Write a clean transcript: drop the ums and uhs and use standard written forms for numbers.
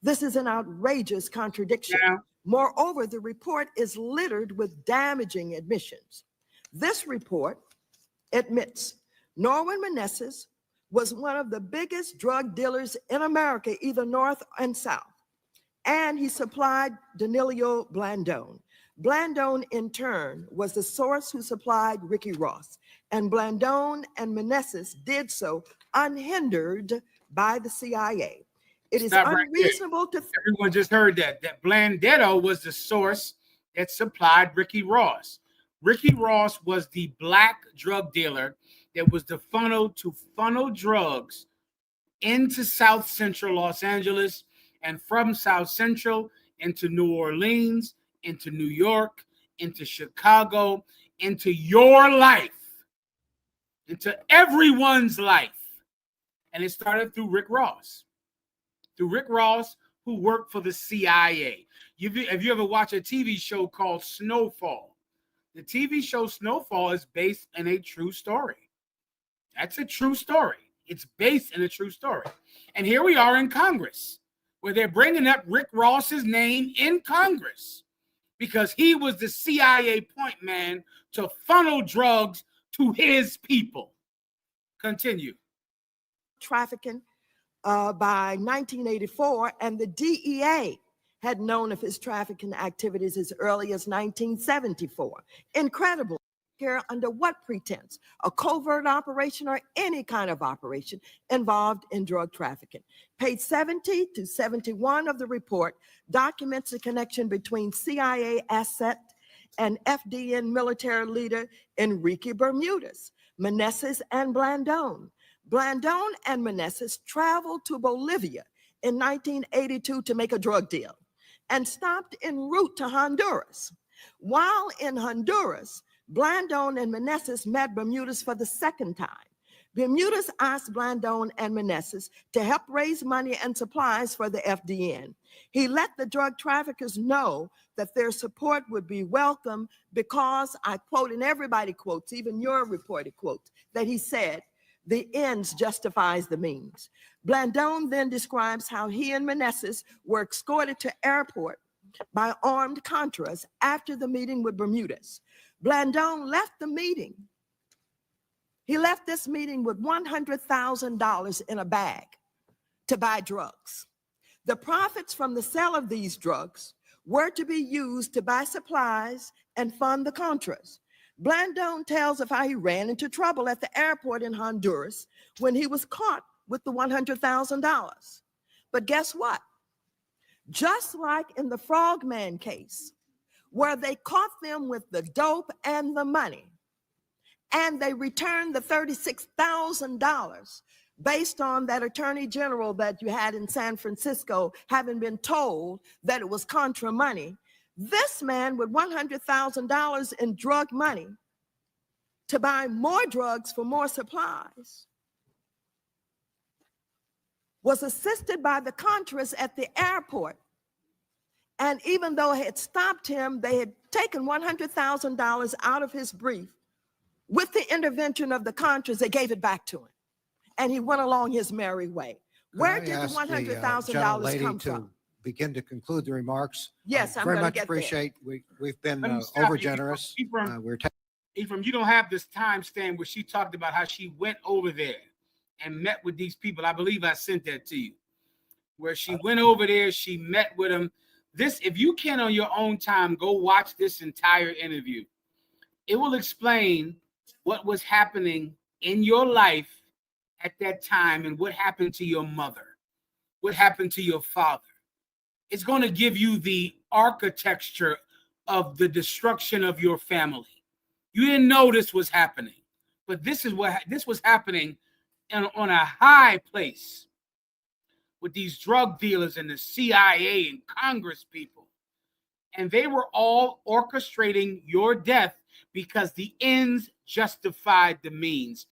This is an outrageous contradiction. Now, Moreover, the report is littered with damaging admissions. This report admits Norwin Meneses was one of the biggest drug dealers in America, either north and south, and he supplied Danilo Blandone. Blandone, in turn, was the source who supplied Ricky Ross, and Blandone and Meneses did so unhindered by the CIA. It is unreasonable to... Everyone just heard that Blandetto was the source that supplied Ricky Ross. Ricky Ross was the black drug dealer that was the funnel to funnel drugs into South Central Los Angeles, and from South Central into New Orleans, into New York, into Chicago, into your life, into everyone's life. And it started through Rick Ross. Through Rick Ross, who worked for the CIA. Have you ever watched a TV show called Snowfall? The TV show Snowfall is based on a true story. That's a true story. It's based in a true story. And here we are in Congress, where they're bringing up Rick Ross's name in Congress because he was the CIA point man to funnel drugs to his people. Continue. Trafficking by 1984, and the DEA had known of his trafficking activities as early as 1974. Incredible. Here, under what pretense? A covert operation or any kind of operation involved in drug trafficking. Page 70 to 71 of the report documents the connection between CIA asset and FDN military leader Enrique Bermudez, Meneses, and Blandone. Blandone and Meneses traveled to Bolivia in 1982 to make a drug deal and stopped en route to Honduras. While in Honduras, Blandone and Meneses met Bermudez for the second time. Bermudez asked Blandone and Meneses to help raise money and supplies for the FDN. He let the drug traffickers know that their support would be welcome because, I quote, and everybody quotes, even your reported quotes, that he said, the ends justifies the means. Blandone then describes how he and Meneses were escorted to airport by armed Contras after the meeting with Bermudez. Blandone left the meeting. He left this meeting with $100,000 in a bag to buy drugs. The profits from the sale of these drugs were to be used to buy supplies and fund the Contras. Blandone tells of how he ran into trouble at the airport in Honduras when he was caught with the $100,000. But guess what? Just like in the Frogman case, where they caught them with the dope and the money, and they returned the $36,000 based on that attorney general that you had in San Francisco having been told that it was Contra money. This man with $100,000 in drug money to buy more drugs for more supplies was assisted by the Contras at the airport. And even though it had stopped him, they had taken $100,000 out of his brief. With the intervention of the Contras, they gave it back to him. And he went along his merry way. Where did the $100,000 come from? Begin to conclude the remarks. Yes, I'm very going to much get appreciate. there. We've been over generous. Ephraim, you don't have this timestamp where she talked about how she went over there and met with these people. I believe I sent that to you. Where she went over there, she met with them. This, if you can on your own time, go watch this entire interview. It will explain what was happening in your life at that time and what happened to your mother, what happened to your father. It's going to give you the architecture of the destruction of your family. You didn't know this was happening, but this was happening on a high place with these drug dealers and the CIA and Congress people. And they were all orchestrating your death because the ends justified the means.